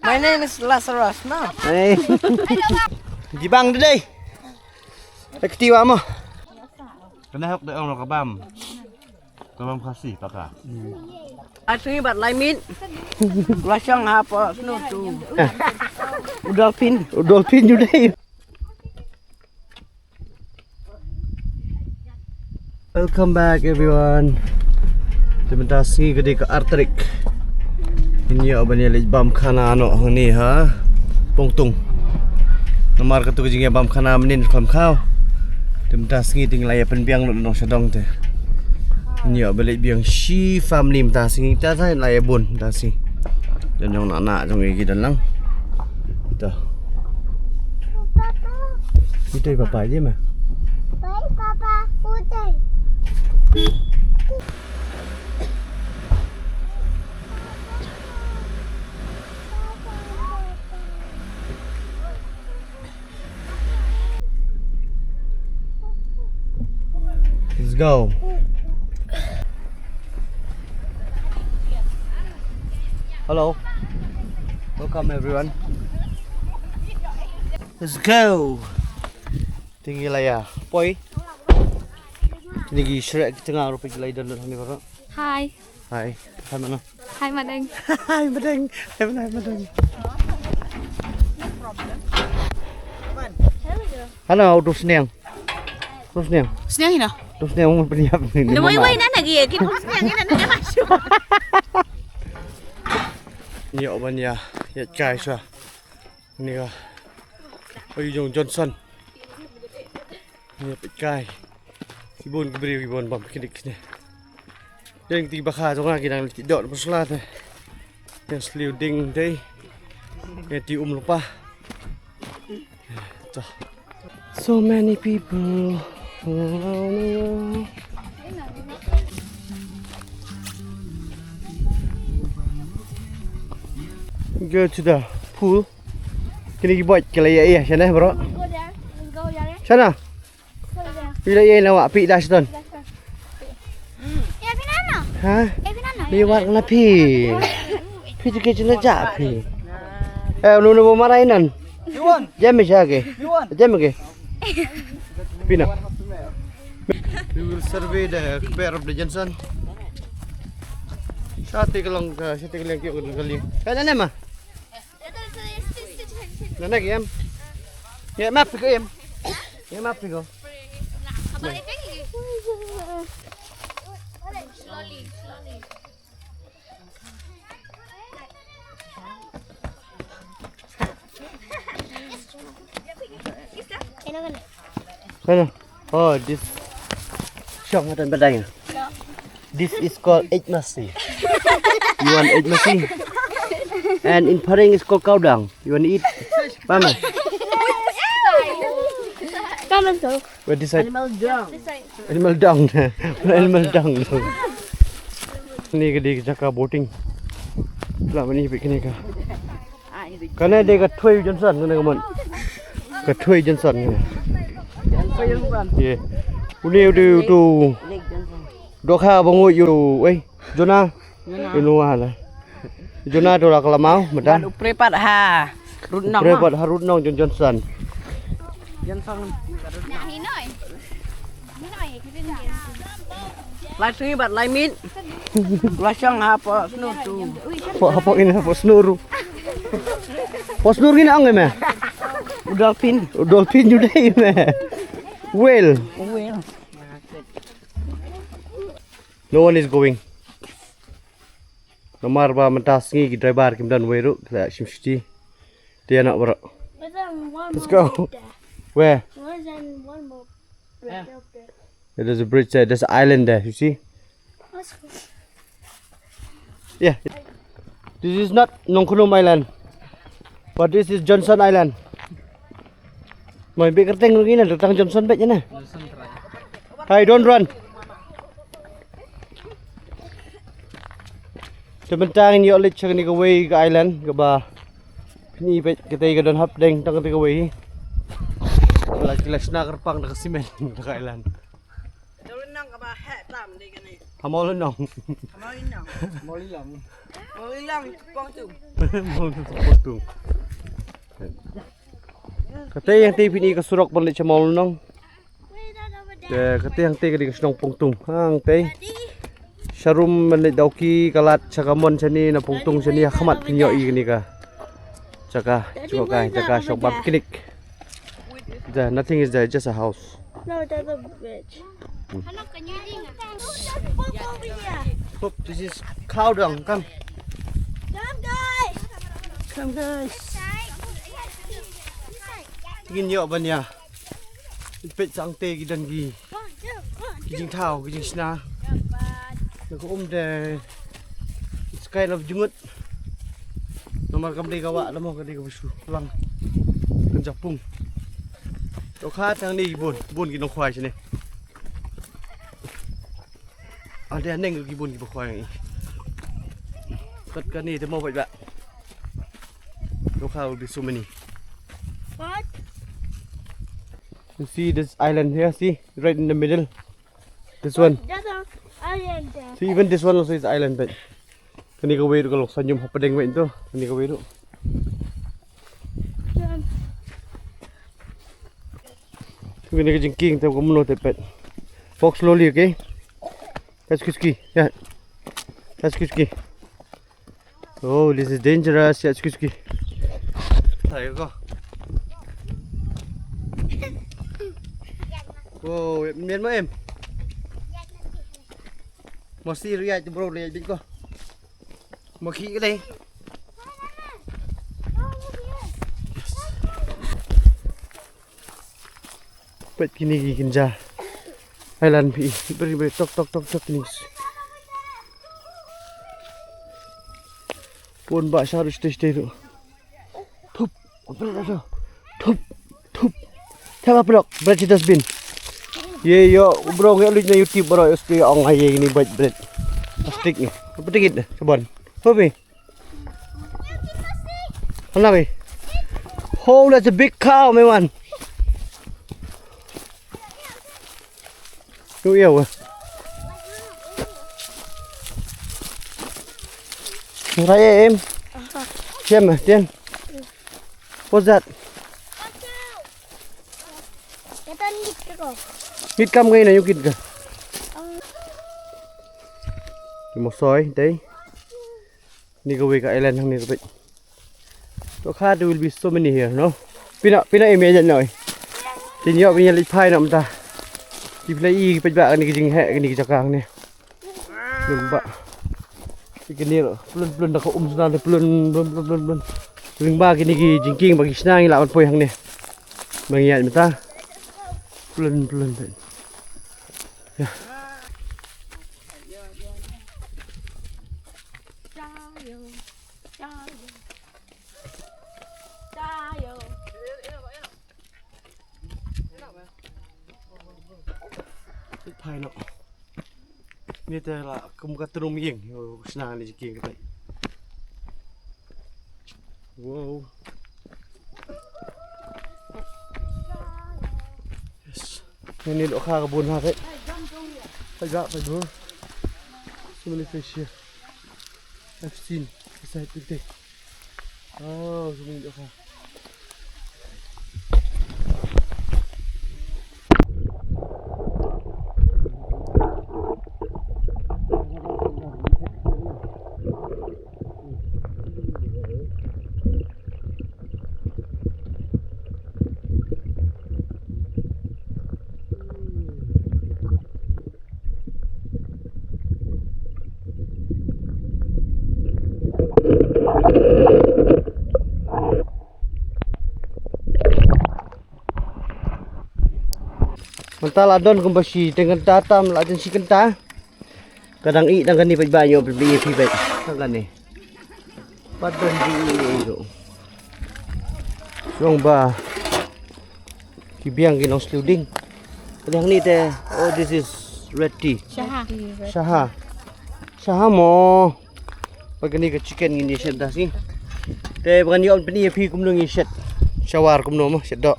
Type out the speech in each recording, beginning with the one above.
My name is Lazarus now. Hey. Gibang today. Ketiwa mo. Kenapa dia orang kabam? Kabam kasih pakar. I think about like meat. Lasang apa? No tu. Udolphin. Dolphin today. Welcome back everyone. Sebentar sini gede ke Artrik. Ini apa ni lagi bam khana ano ni ha. Pongtung. Nomor ketu kejingnya bam khana menin kam Khaw. Sebentar sini tinggal ya penbiang lo no sedong te. Ini apa lagi biang she family sebentar sini kita saya laya bun sebentar sini. Dan yang anak jong lagi dalam. Kita. Kita papa aja mah. Baik papa, udah. Let's go. Hello. Welcome everyone. Let's go. Tinggi lah ya. Poi. Tinggi shrek tengah rupi lagi dalam ni baru. Hi. Hai. Hai mana? Hi Madeng. Hai Madeng. Hai Madeng. Halo, tu senang. Tu senang. Senang ini. Tu senang mau berniap ni. Wait, nak lagi. Kita senang ini nak masuk. Ni apa ni ya? Ya cai sah. Ni ka. Oi Johnson. Ni cai. Ibon keberi ibon bam kidik ni. Yang tiba kah tu lagi nang tidak bersalah tu. Yang seliu ding day. Yang lupa. So many people. Go to the pool. Kini buat kelaya ya, sana bro. Go there. Let's go there. Sana. Go there. Bila ya lawak pi dah seton. Ya pinana. Ha? Pinana. Lewat kena pi. Pi tu ke cina jak pi. Nu marainan. You want? Jam siya ke? You want? Jam ke? Pina. We will survey the pair of the Johnson. Sate kalong kiyok kaling. Kaya na ma? Nanak em. Ya map ko em. Ya map ko. Slowly. Sana. Oh, this syok matan badai. This is called egg nasi. You want egg nasi? And in Paring it's called kaudang. You want to eat? Mama. Come let's go. Where this side? Animal dung. Animal dung. Animal dung. Ni gede jaka boating. Lama ni piknik ka. Kana de ka Thui Johnson kana ka mon. Ka Thui Johnson ni. Yeah. Uni tu dokha bangu you oi Jonah. Inu hala. Jonah tu lah kelamau betul. Prepat ha. Rut nong. Prepat Harut nong Johnson. Johnson. Nah, hinoi. Like think about like meat. Lasang apa? No tu. Apa ini apa snuru. Apa snuru ni ang me? Udolphin. Dolphin juga me. Whale. Well. No one is going. Nomor ba mentas ngi driver kim dan weru kita shimshti. Dia nak bro. Let's go. Where? One more. There's a bridge there. There's an island there. You see? Yeah. This is not Nongkunum Island, but this is Johnson Island. Mai be kerteng lagi na datang Johnson bet na. Hey, don't run. Sebentar ini oleh cak ni kawai ke island ke ba. Ni bet kita ke don hap deng tang ke kawai. Lagi nak kerpang dekat simen dekat island. Jangan nak apa hat lam ni kan ni. Mau lên nòng. Mau ilang. Mau ilang pangtung. Mau potong. Kata yang ti pini ka surok balik sa mau nong. Kata yang ti ka di ka sunong pungtung. Hang ti. Sharum balik daw ki kalat sa kamon sa ni na pungtung sa ni khamat pinyo i ni ka. Chaka shok bab kinik. There nothing is there, just a house. No, that's a bridge. Hello, can you Iing? Over here. Hope this is cow dung. Come. Come, guys. Come guys. Tingin niyo ba niya? Ipit sa ang te gidan gi. Gijing thao, gijing sna. Nag-umde. It's kind of jungut. Nomor kam di gawa mo kadi ka bisu lang. Kan japung. Chỗ khác thằng đi buồn cái nó khoai chứ này. À đây anh cái buồn cái khoai này. Tất cả này thì mau vậy bạn. Chỗ khác will be so many. What? You see this island here, see right in the middle. This one. That's an island there. See even this one also is island but. Kani ka way kalau senyum apa deng way itu. Kani ka way itu. We're gonna get king to come out pet. Walk slowly, okay? That's Kuski. Yeah. That's Kuski. Oh, this is dangerous. That's Kuski. There you go. Oh, miền mà em. Một xí rồi cho bro này biết có. Một khí cái đây. Pet kini kinja. Island pi. Beri tok kini. Pun ba harus stay tu. Thup. Thup. Tengah pelok. Bread dustbin. Ye yo bro ngel na YouTube bro sti ong ay ni bread. Plastic ni. Apa tikit sabon. Hobi. Ano bi? Oh, that's a big cow, my man. Chú yêu à? Thấy em? Xem mà, Tiên. What's that? Hít cam ngay này vô kìt kìa. Một sói, đấy. Đi go về cái island thằng này các bạn. Chỗ khác there will be so many here, no? Pina em nhận rồi. Thì nhớ bây giờ lịch phai nào ta. Di play i pejak ni kijing hek ni cakang ni. Lembak. Ikan ni pelun dah kau sudah pelun. Lembak ni jingking bagi senang lah poi hang ni. Mengiat mata. Pelun. Ya. Phai nọ. Như thế là không có trông Iing, snang này kia cái này. Wow. Yes. Ini độ kha buồn ha đấy. Phải bro. So many fish here. I've seen. Sait big. Oh, so many độ kha. Mental adon kung basi dengan tatam la si kenta. Kadang i dengan ni banyo beli pi baik. Kan ni. Padon di itu. Song ba. Kibiang ginong sluding. Kadang ni te oh this is red tea. Shaha mo. Pag ni ka chicken ini shed dah si. Te bukan yon peni pi kum nung shed. Shawar kum no mo shed do.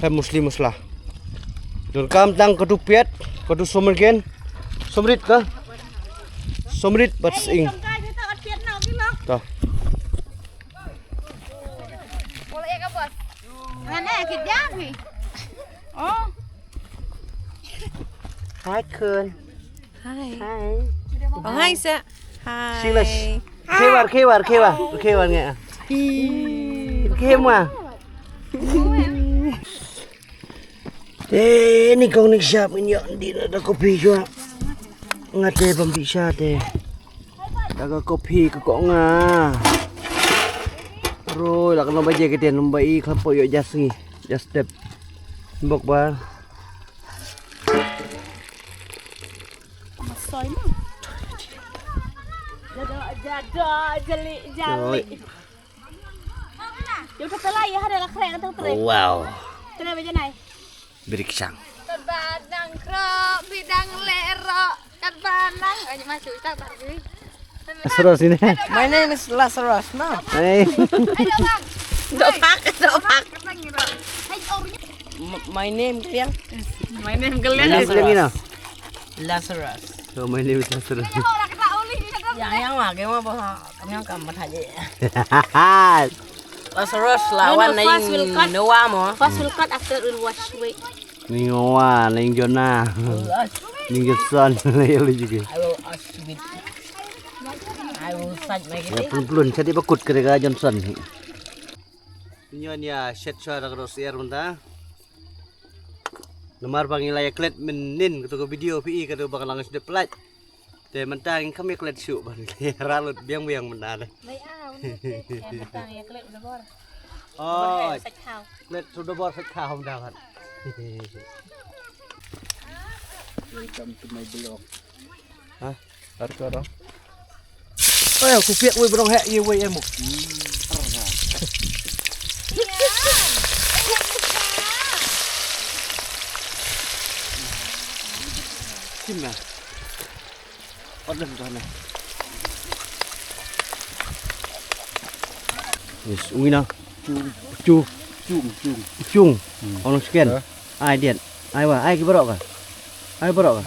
Kai muslim muslah. Dul kam tang kadu piat, kadu somergen, somrit ka, Somrit but Iing. Tao. Boleh ke bos? Mana kita ni? Oh. Hi Kun. Hi. Hi. Oh, hi, sir. Hi. English. Khewa nghe. Khem à. Thế ni con ni sạp nhận đi là kopi cho. Ngắt tê bầm bị sa tê. Đã có kopi có cọng à. Rồi là cái bây giờ cái tiền nó bay khắp bồi just ni, just step. Bọc ba. Rồi. Chúng ta lại ada lah keren tentang trik. Wow. Kenapa je nai? Beriksang. Kadang krok, bidang lerok, kadang aja masuk tak tadi. Seru sini. My name is Lazarus. No. Hey. Dopak. Hai orangnya. My name kalian? My name Ini bilang ini. Lazarus. So my name is Lazarus. Orang kata oli ni kata. Yang mah cái mà bao kami yang kamu aja. Hahaha. Lazarus lawan No, fast will cut. Noah mo. First will cut after will wash away. Ni ngoa, ning Jona. Ning Johnson, lu juga. I will ask with. I will search my Ya pelun jadi bakut kerja Johnson. Nyonya set suara terus air mentah. Nomor pangilaya Klet menin ketua video PI ketua bakal langsung deplat. Teh mentah kami Klet syuk ban. Ralut biang-biang menada. Baik yang petang ya Klet Dabor. Oh, Sait Khaw. Klet sudah bor set Khaw dapat. Welcome to my vlog. Hah? Harga dah. Oh, aku piak wei berong hek ye wei emu. Kim na. Order tu na. Yes, ui na. Chu. Chung. Orang scan. Ai điện. Ai wa? Ai ki berok ka? Ai berok ka?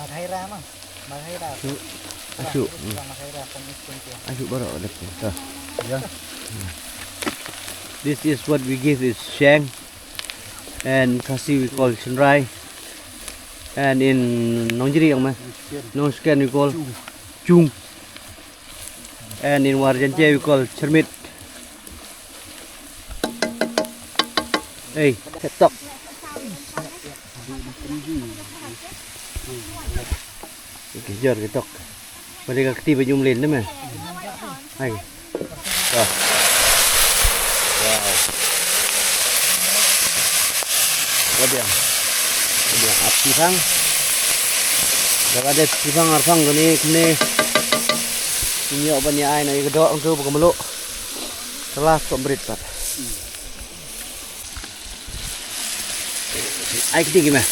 Asyuk. Asyuk berok dak. Tah. Ya. This is what we give is Sien and Kasi we call Senrai, and in Nongjiri yang mah Nonscan we call Chung, and in Warjanje we call Cermit. Hey, ketok. Okay, jor ketok. Mereka ketiba nyumlin dah mah. Hai. Wow. Wabiang api sang. Dah ada pisang arfang gini ini apa ni ai nak kedok engkau bukan meluk. Telah komplit pat. Ai keti gimana?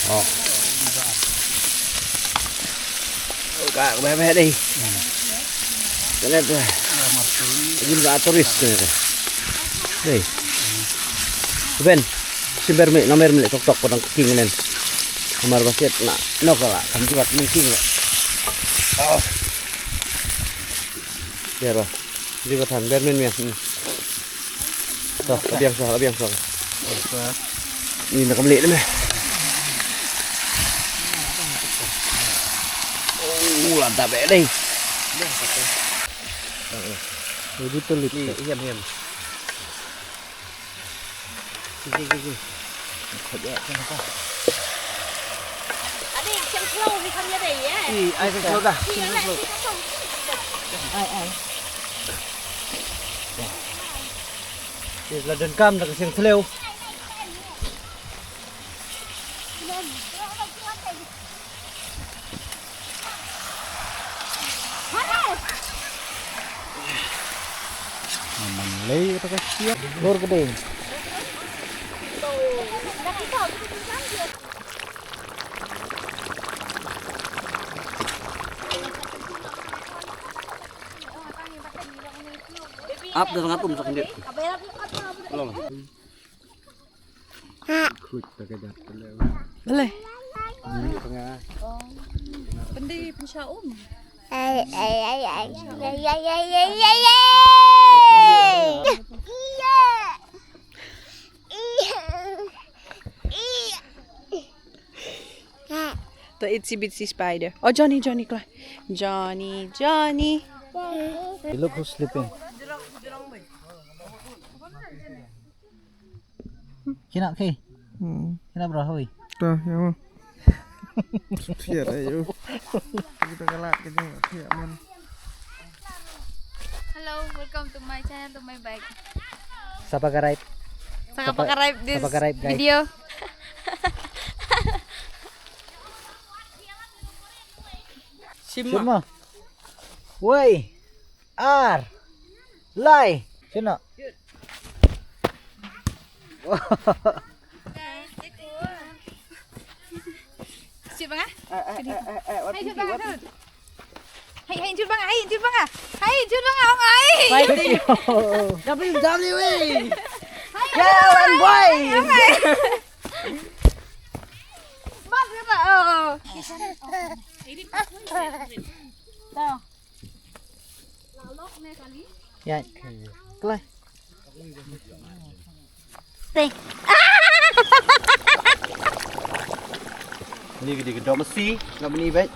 Oh. Kak, bebe đi. Cái này thôi. Ini enggak turis ni. Đây. Ben. Simber mi, nomor mi tok podang king nen. Nomor baset nak nok lah, kan juat king lah. Oh. Ya lah. Di batan bermin mi. Toh, abiang so. Ini nak beli ni. Lantap đây. Itu telit. Hiam. Sini. Adik, yang slow ni kan dia ya. Ai cái slow dah. Ai. Là đơn cam là cái slow. Leit atau siap? Bor gede. Up dah ngatum sakit. Belum. Kut pakai jatuh lewat. Boleh. Pendi pensyaum. The itsy bitsy spider. Oh, Johnny, Klah. Johnny. Look who's sleeping. Kina ke? Kina berahoy. Tuh, ya mau. Siar ayo. Kita galak kita siap man. Hello, welcome to my channel, to my bike. Sapa garai? Subscribe this guys. video. Siapa? Woi. Ar. Lai. Sino? Chụp bằng á? Hay chụp bằng á? Hay chụp bằng á? Hay chụp bằng á? Hay chụp bằng á không ấy? WWE. Girl and boy. Bắt cái vợ. Đâu? Ya. Kelai. Ini gede gedor mesi, nak beni baik.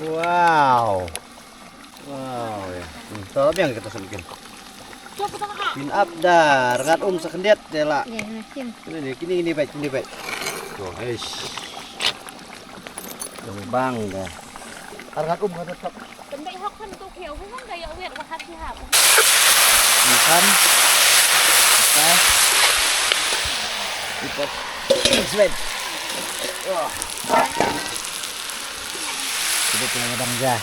Wow. Ya. Tahu apa yang kita sebutkan? Pin up dah, rengat sekendiat dia lah. Kini baik, Tuh, Tuh bang dah. Rengat kata tetap. Tendai hok kan tu khéo cũng không đầy việc và hạt thì hảo. Makan. Ikut. Sweat. Sudah punya bangga.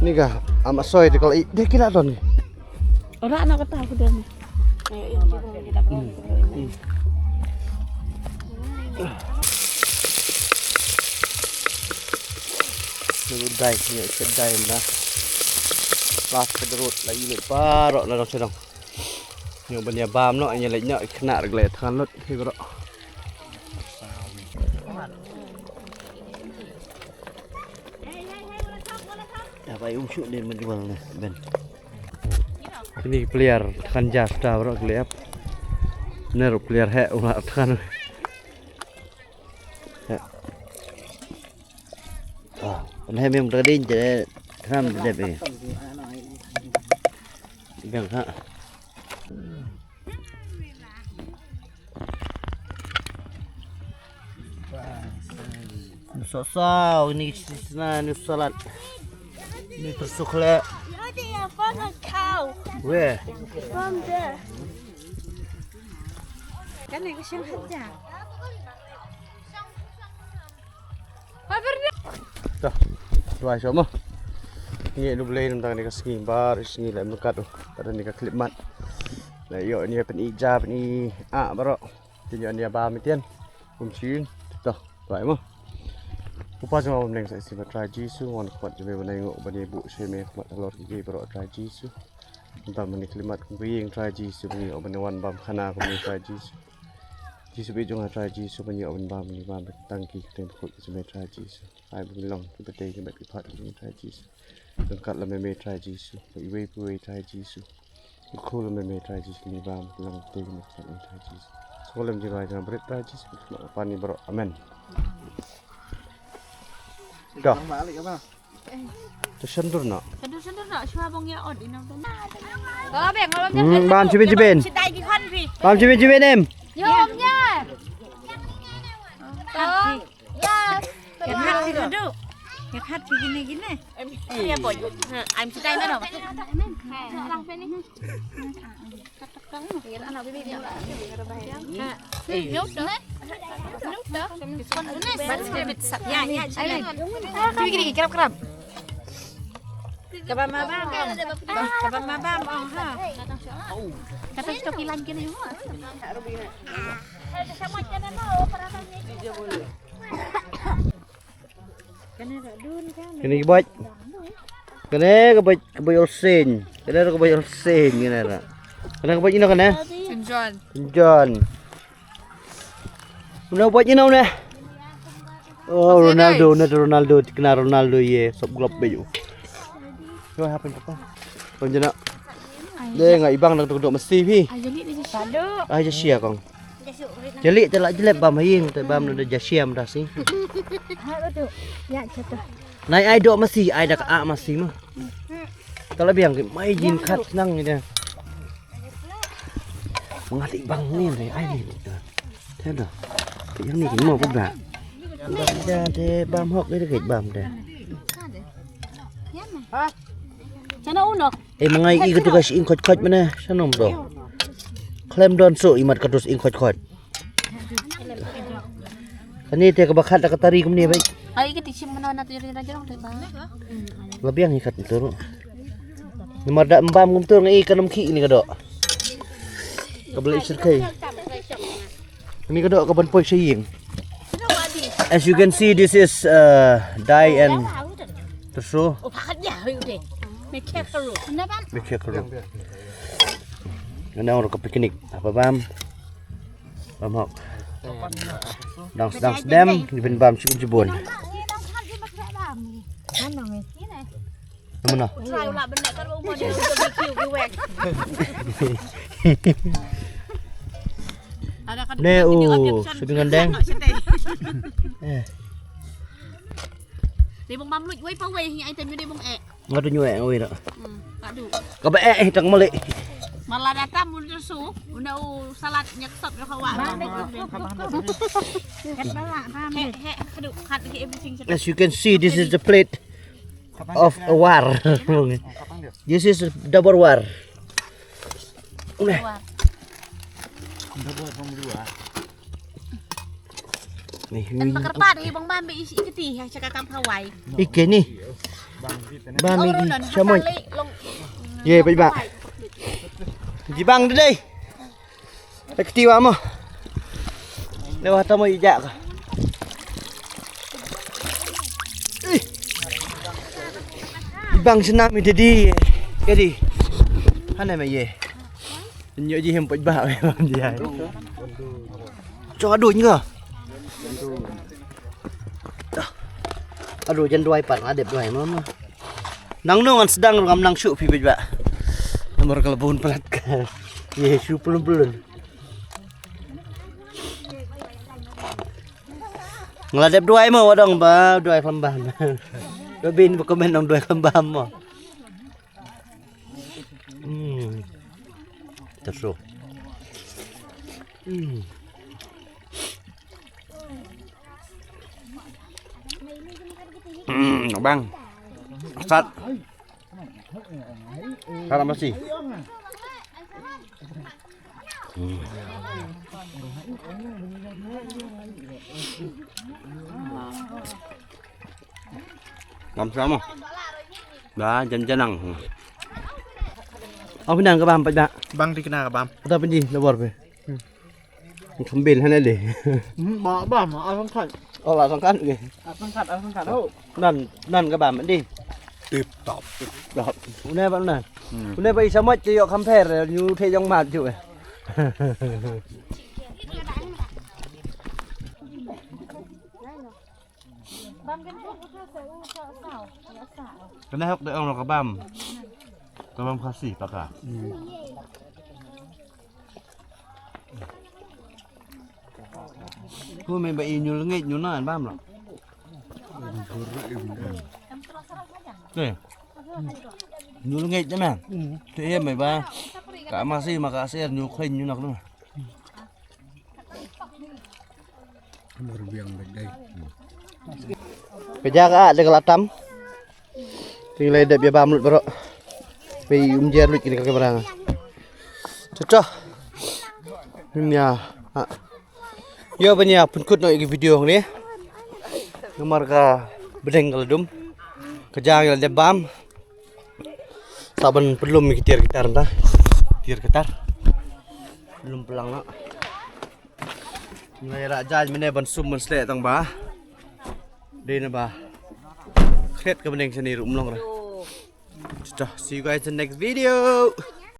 Ini kah amat soy di kalau dia kira don. Ora anak kata aku dan. Ayo kita Sedai, ni sedai dah. Pas kedurut lagi lepas rok nak sedang. Yang benda bam no, yang lainnya kena reglet kan lot, hibro. Apa yang shoot dia menjual ni, Ben. Ini player kan jas dah bro gelap. Benar player hek umat kan. Còn hai miếng đinh để tham đẹp về gần ha sao ini salad ini tusuk le From a cow. where From there. Cái này có xem hết chả? dah dua sama ni lu boleh tentang ni kasih bar sini lah mekat tu pada ni klip mat lah yo ni pen ija pen i baro tunjuk dia ba mitian chin dah baik mah upa sama omleng saya sibat traji su wan kuat jeme menengok bani ibu seme mat telur gigi baro traji su tentang meni klimat kuing traji su bani oban wan bam khana kuing traji su jisu bijung traji su bani oban bam ni bam tangki tem kut jeme traji su ai bung long tu betai ke mek pat ni traji su kat la me traji su iwe puwe traji su ko la me traji su ni bam long te ke mek pat traji su solam jirai jam berit traji su pani baro amen dah tersendur nak Sendur nak cuma bang ya od ini. Có bèn ngon bam chibin Chị tay cái khăn gì? bam chibin em Vô nha. Yang hat thì duduk. Yang hat gini. Dia boy. Anh chỉ tay nó đâu. Lang bên đi. Cái nó bị đi. Nhốt đó. Nhốt đó. Con này. Bắt cái bịch sạch ya. Cái gì kerap-kerap. Kaba mabam. Kaba mabam oh ha. Kata stoki lagi nih. Sama channel kini buat kene kebuat olsen kene kebuat olsen kene ra kene kebuat ini kene John. John Udah buat you know nè. Oh Ronaldo, kena Ronaldo ye, sop glop baju. Rồi happen apa? Còn chưa nào? Đây ngai bang đang duduk mesti pi. Ai jasia kong. Jeli telak jelek bam Iing, tak bam ada jasiam dah sih. Nai ai dok mesti, ai dak a mesti mah. Kalau biang mai jin khat nang ni dia. Mengatik bang ni deh, ai ni. Thế dah. Yang ni mau apa dah? Dah deh bam hok dia dekat bam dah. Sana uno. Mengai i ketu kas ing khot mana? Sanom tu. Klaim don so imat katus ing khot. Kani te kabakat dak tari kum ni baik. Ai ke tisim mana na tu jero tu bang. Labiang ikat itu. Nomor dak mbam kum tu ngai kanam ki ni kadok. Kabel isir kai. Ini kadok kaban poi Iing. As you can see, this is dye and terso. Oh, pakat ya udah. Make careful. Kenapa? Make careful. Ini orang ke piknik. Apa bam? Bam hok. Sedang sedem di bam cibun. Mana? Try ulah benar kan umur dia sudah BQ gewek. Ada kan sebingan deng. Đi bông băm lụi quay phao về anh tìm đi bông ẹ. Ngồi tu nyuek ngoi dak. Tak đủ. Ka ba tang malik. Malah datang mulut su, udah salad nyak sop yo kawan. As you can see, this is the plate of a war. This is Dabor war. Nih, Dan pekerpa di bang bambi isi iketi ya cakap kam Hawaii. Ike nih. Bami sama. Ye, baik bak. Jibang đi đây. Cái tiêu amo. Lewat tamo ijak ka. Jibang senam itu di. Jadi. Hana mày ye. Nhớ gì hem bạch bạo làm gì vậy? Cho đuổi nhờ. Aduh, jangan doai pan adep doai mama. Nang nongan sedang ngam nang syuk pi baj nomor kelebun pelat ka. Ye, syuk pelun-pelun. Ngeladep doai mo wadong ba doai kembang. Do bin komen dong doai kembang mo. Terus. Bang. Sat. Salam masih. Làm sao mà? Đó, chân năng. Ông pinang ka bam pa ba? Bang di kena bam. Ata pinji Dabor pe. Kembel hana le. Ma bam, asang kan. Oh, asang kan ke. Asang kan. Oh. Nan ka bam đi. Tip top. Đó. Une ba nan. Une ba isa mat yo compare như thế trong mặt chịu. Cái này học được ông là ka bam kasih pakak. Cô mình bị nhiều nghịch nhiều nó ăn bam lắm. Đây. Nhiều nghịch đấy mà. Thế em mày ba. Cả mà kasih nhiều khinh nhiều nặc nữa. Bây giờ ka ada kelatam. Tinggal ada biar bam lut bro. Pi umjer lut ini kamera. Cocok. Ini ya. Yo banyak penkut nak ikut video ni. Nomor ka bedeng kaladum. Kejang ada bam. Saban belum kitir gitar entah. Kitir gitar. Belum pelang nak. Ngai raja mene ban sum man slek tang ba. Đây ba. Klet ka bedeng seni rum long ra. See you guys in the next video.